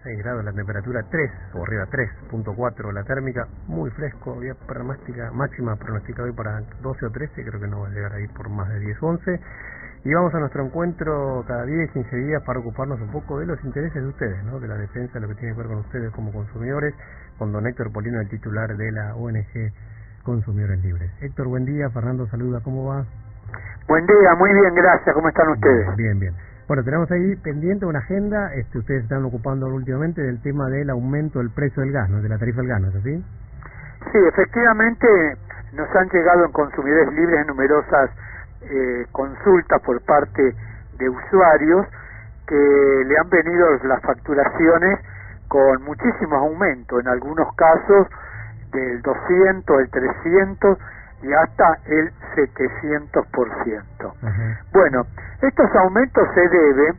6 grados la temperatura, 3 o arriba 3.4 la térmica, muy fresco, había máxima pronosticada hoy para 12 o 13, creo que no va a llegar ahí por más de 10 o 11. Y vamos a nuestro encuentro cada 10, 15 días para ocuparnos un poco de los intereses de ustedes, ¿no? De la defensa, lo que tiene que ver con ustedes como consumidores, con don Héctor Polino, el titular de la ONG Consumidores Libres. Héctor, buen día. Fernando saluda, ¿cómo va? Buen día, muy bien, gracias. ¿Cómo están ustedes? Bien, bien. Bueno, tenemos ahí pendiente una agenda, ustedes están ocupando últimamente del tema del aumento del precio del gas, ¿no? De la tarifa del gas, ¿no es así? Sí, efectivamente nos han llegado en Consumidores Libres numerosas consultas por parte de usuarios que le han venido las facturaciones con muchísimos aumentos, en algunos casos del 200, el 300 y hasta el 700%. Bueno, estos aumentos se deben,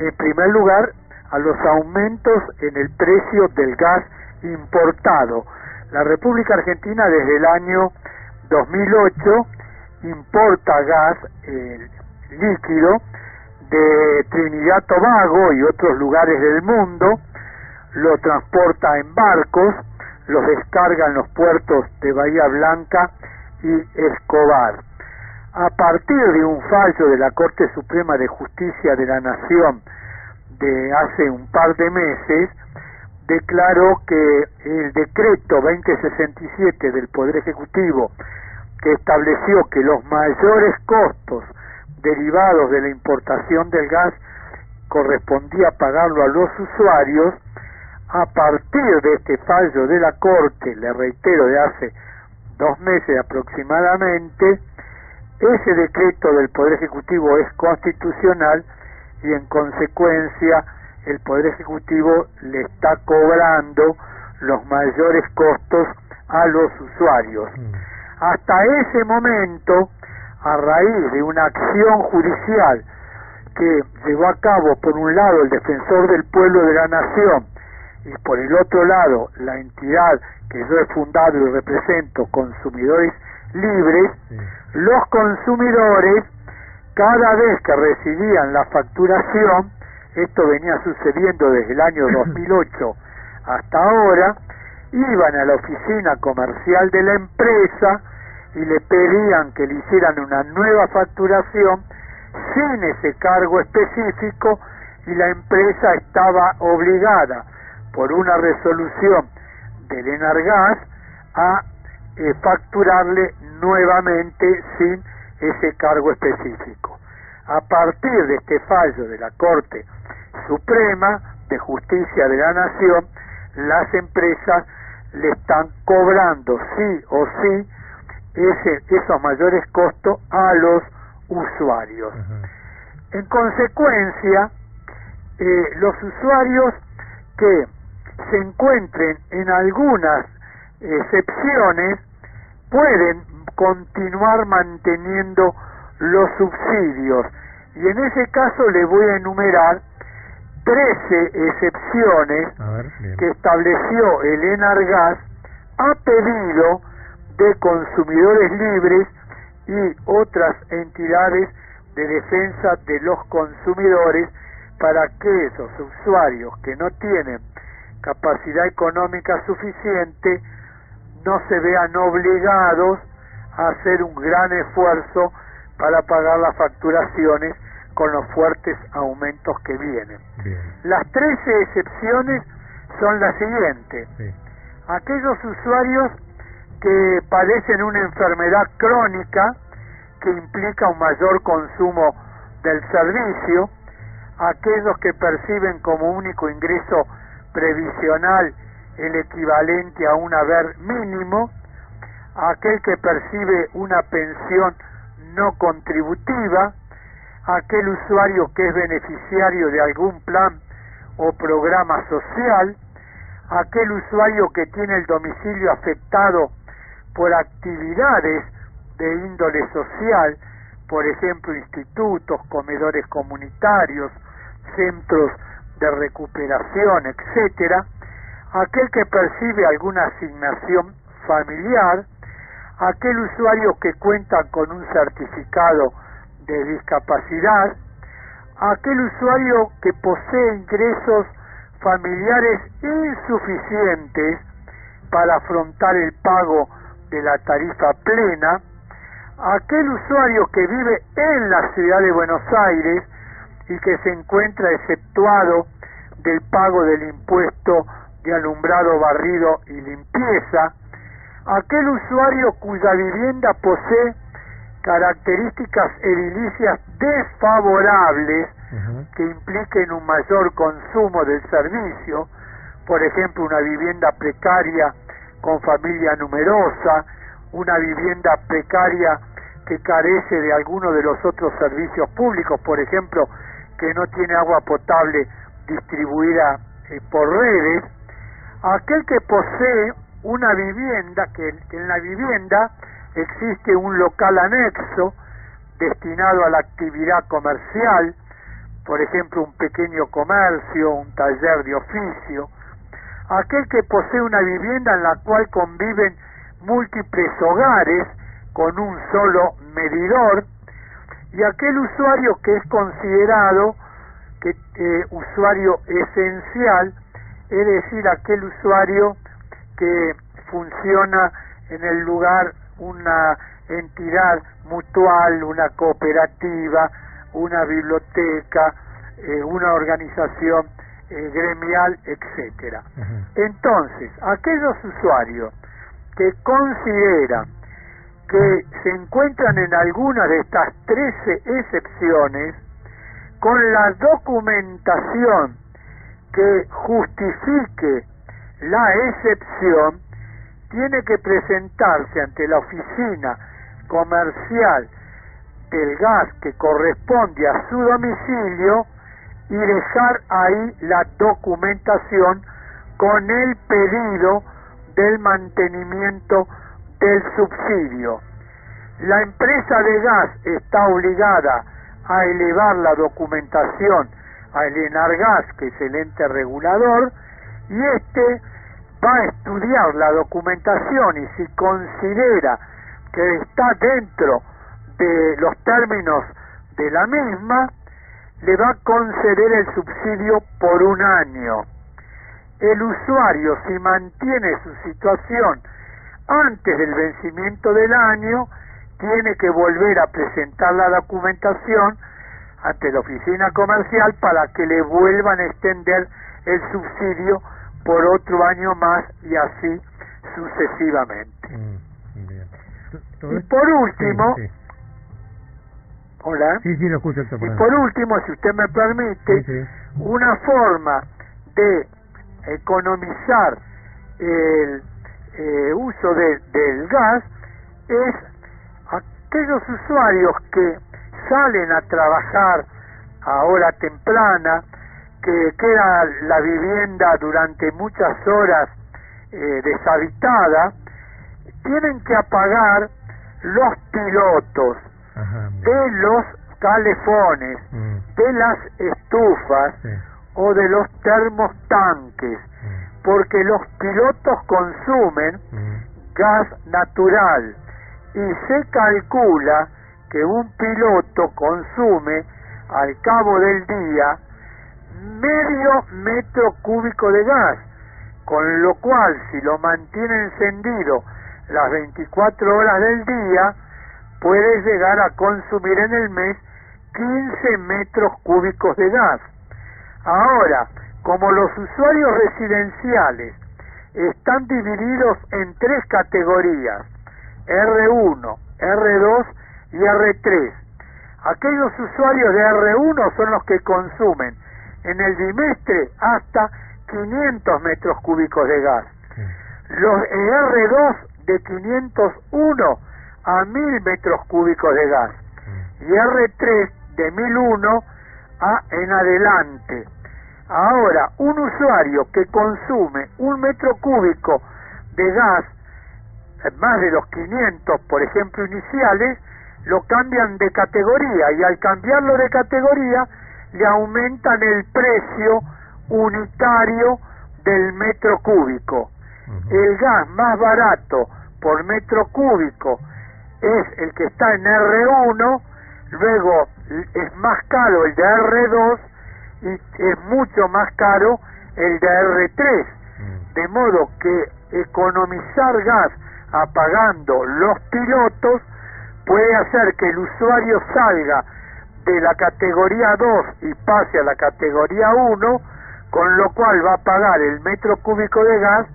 en primer lugar, a los aumentos en el precio del gas importado. La República Argentina desde el año 2008 importa gas líquido de Trinidad y Tobago y otros lugares del mundo, lo transporta en barcos, los descarga en los puertos de Bahía Blanca y Escobar. A partir de un fallo de la Corte Suprema de Justicia de la Nación de hace un par de meses, declaró que el decreto 2067 del Poder Ejecutivo, que estableció que los mayores costos derivados de la importación del gas correspondía pagarlo a los usuarios, a partir de este fallo de la Corte, le reitero, de hace 2 meses aproximadamente, ese decreto del Poder Ejecutivo es constitucional y en consecuencia el Poder Ejecutivo le está cobrando los mayores costos a los usuarios. Hasta ese momento, a raíz de una acción judicial que llevó a cabo por un lado el Defensor del Pueblo de la Nación y por el otro lado la entidad que yo he fundado y represento, Consumidores Libres, los consumidores, cada vez que recibían la facturación, esto venía sucediendo desde el año 2008 hasta ahora, iban a la oficina comercial de la empresa y le pedían que le hicieran una nueva facturación sin ese cargo específico, y la empresa estaba obligada por una resolución del Enargas a facturarle nuevamente sin ese cargo específico. A partir de este fallo de la Corte Suprema de Justicia de la Nación, las empresas le están cobrando sí o sí esos mayores costos a los usuarios. En consecuencia, los usuarios que se encuentren en algunas excepciones pueden continuar manteniendo los subsidios, y en ese caso le voy a enumerar 13 excepciones que estableció el Enargas a pedido de Consumidores Libres y otras entidades de defensa de los consumidores, para que esos usuarios que no tienen capacidad económica suficiente no se vean obligados a hacer un gran esfuerzo para pagar las facturaciones con los fuertes aumentos que vienen. Las 13 excepciones son las siguientes. Aquellos usuarios que padecen una enfermedad crónica que implica un mayor consumo del servicio, aquellos que perciben como único ingreso previsional el equivalente a un haber mínimo, aquel que percibe una pensión no contributiva, aquel usuario que es beneficiario de algún plan o programa social, aquel usuario que tiene el domicilio afectado por actividades de índole social, por ejemplo institutos, comedores comunitarios, centros de recuperación, etcétera, aquel que percibe alguna asignación familiar, aquel usuario que cuenta con un certificado de discapacidad, aquel usuario que posee ingresos familiares insuficientes para afrontar el pago de la tarifa plena, aquel usuario que vive en la ciudad de Buenos Aires y que se encuentra exceptuado del pago del impuesto de alumbrado, barrido y limpieza, aquel usuario cuya vivienda posee características edilicias desfavorables que impliquen un mayor consumo del servicio, por ejemplo una vivienda precaria con familia numerosa, una vivienda precaria que carece de alguno de los otros servicios públicos, por ejemplo que no tiene agua potable distribuida por redes, aquel que posee una vivienda, que en la vivienda existe un local anexo destinado a la actividad comercial, por ejemplo un pequeño comercio, un taller de oficio, aquel que posee una vivienda en la cual conviven múltiples hogares con un solo medidor, y aquel usuario que es considerado usuario esencial, es decir, aquel usuario que funciona en el lugar una entidad mutual, una cooperativa, una biblioteca, una organización gremial, etcétera. Entonces, aquellos usuarios que consideran que se encuentran en alguna de estas 13 excepciones, con la documentación que justifique la excepción, tiene que presentarse ante la oficina comercial del gas que corresponde a su domicilio y dejar ahí la documentación con el pedido del mantenimiento del subsidio. La empresa de gas está obligada a elevar la documentación al Enargas, que es el ente regulador, y este va a estudiar la documentación y si considera que está dentro de los términos de la misma, le va a conceder el subsidio por un año. El usuario, si mantiene su situación antes del vencimiento del año, tiene que volver a presentar la documentación ante la oficina comercial para que le vuelvan a extender el subsidio por otro año más y así sucesivamente. Bien. Y por último, sí. Hola. Sí, lo escucho. Y por último, si usted me permite, una forma de economizar el uso del gas es aquellos usuarios que salen a trabajar a hora temprana, que queda la vivienda durante muchas horas deshabitada, tienen que apagar los pilotos de los calefones, de las estufas o de los termostanques, porque los pilotos consumen gas natural y se calcula que un piloto consume al cabo del día medio metro cúbico de gas, con lo cual si lo mantiene encendido las 24 horas del día puede llegar a consumir en el mes 15 metros cúbicos de gas. Ahora, como los usuarios residenciales están divididos en 3 categorías, R1, R2 y R3, aquellos usuarios de R1 son los que consumen en el bimestre hasta 500 metros cúbicos de gas. Los R2 de 501 a 1000 metros cúbicos de gas y R3 de 1001 en adelante. Ahora, un usuario que consume 1 metro cúbico de gas, más de los 500, por ejemplo, iniciales, lo cambian de categoría y al cambiarlo de categoría le aumentan el precio unitario del metro cúbico. El gas más barato por metro cúbico es el que está en R1, luego es más caro el de R2 y es mucho más caro el de R3, de modo que economizar gas apagando los pilotos puede hacer que el usuario salga de la categoría 2 y pase a la categoría 1, con lo cual va a pagar el metro cúbico de gas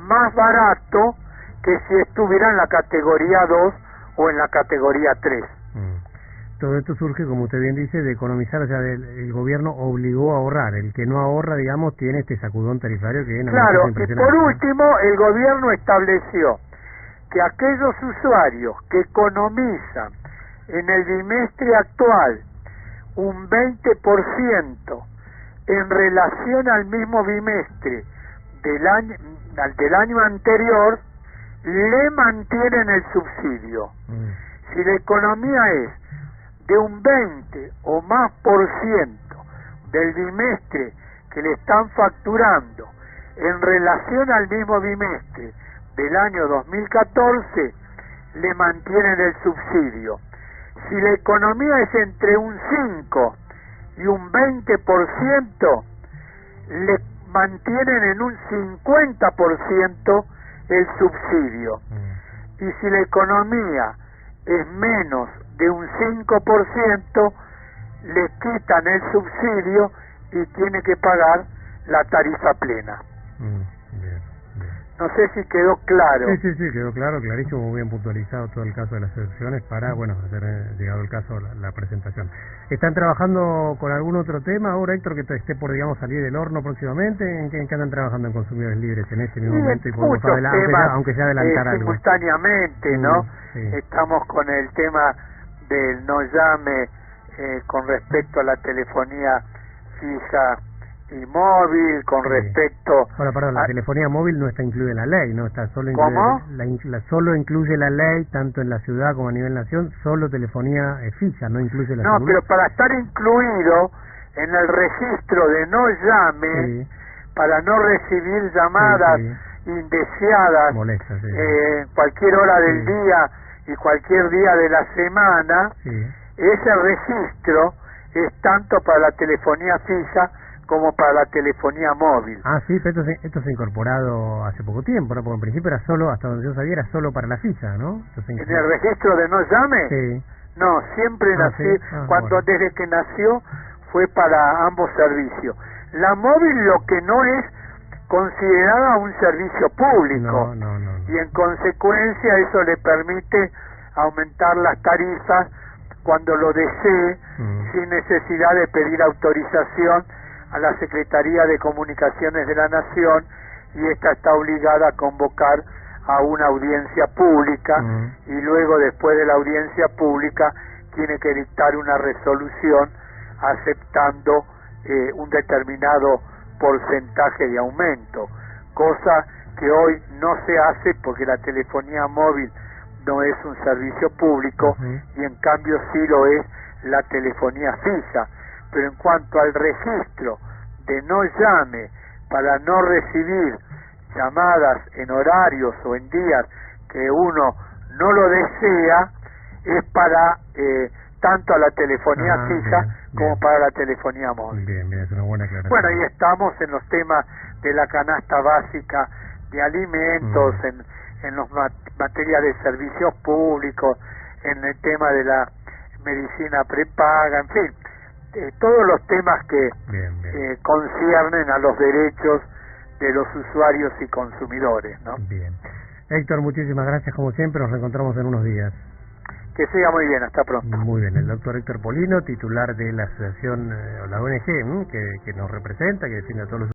más barato que si estuviera en la categoría 2 o en la categoría 3. Todo esto surge, como usted bien dice, de economizar, o sea, el gobierno obligó a ahorrar. El que no ahorra, digamos, tiene este sacudón tarifario que... Claro, y por último, el gobierno estableció que aquellos usuarios que economizan en el bimestre actual un 20% en relación al mismo bimestre del año anterior, le mantienen el subsidio. Si la economía es de un 20 o más por ciento del bimestre que le están facturando en relación al mismo bimestre del año 2014, le mantienen el subsidio. Si la economía es entre un 5 y un 20%, le mantienen en un 50% el subsidio. Y si la economía es menos de un 5%, le quitan el subsidio y tiene que pagar la tarifa plena. No sé si quedó claro. Sí, quedó claro, clarísimo, muy bien puntualizado todo el caso de las excepciones para, hacer llegado el caso la presentación. ¿Están trabajando con algún otro tema ahora, Héctor, que esté por, digamos, salir del horno próximamente? ¿En qué andan trabajando en Consumidores Libres en ese mismo momento? Y podemos aunque sea adelantar algo. Simultáneamente, ¿no? Estamos con el tema del no llame con respecto a la telefonía fija y móvil, con respecto... Ahora, perdón, la telefonía móvil no está incluida en la ley, ¿no? Está solo ¿Cómo? Solo incluye la ley, tanto en la ciudad como a nivel nación, solo telefonía fija, no incluye la No, celular. pero para estar incluido en el registro de no llame, para no recibir llamadas indeseadas molestas, cualquier hora del día y cualquier día de la semana, ese registro es tanto para la telefonía fija como para la telefonía móvil. Sí, pero esto se ha incorporado hace poco tiempo, ¿no? Porque en principio era solo, hasta donde yo sabía, era solo para la fija, ¿no? ¿En el registro de no llame? Sí. No, siempre nació, desde que nació fue para ambos servicios. La móvil lo que no es considerada un servicio público, no. Y en consecuencia eso le permite aumentar las tarifas cuando lo desee, sin necesidad de pedir autorización a la Secretaría de Comunicaciones de la Nación, y esta está obligada a convocar a una audiencia pública, y luego, después de la audiencia pública, tiene que dictar una resolución aceptando un determinado porcentaje de aumento, cosa que hoy no se hace porque la telefonía móvil no es un servicio público, y en cambio sí lo es la telefonía fija. Pero en cuanto al registro de no llame para no recibir llamadas en horarios o en días que uno no lo desea, es para tanto a la telefonía fija como para la telefonía móvil. Bien, es una buena aclaración. Bueno, y estamos en los temas de la canasta básica de alimentos, en los materias de servicios públicos, en el tema de la medicina prepaga, en fin, todos los temas que conciernen a los derechos de los usuarios y consumidores, ¿no? Bien. Héctor, muchísimas gracias como siempre, nos reencontramos en unos días. Que siga muy bien, hasta pronto. Muy bien, el doctor Héctor Polino, titular de la asociación, la ONG, que nos representa, que defiende a todos los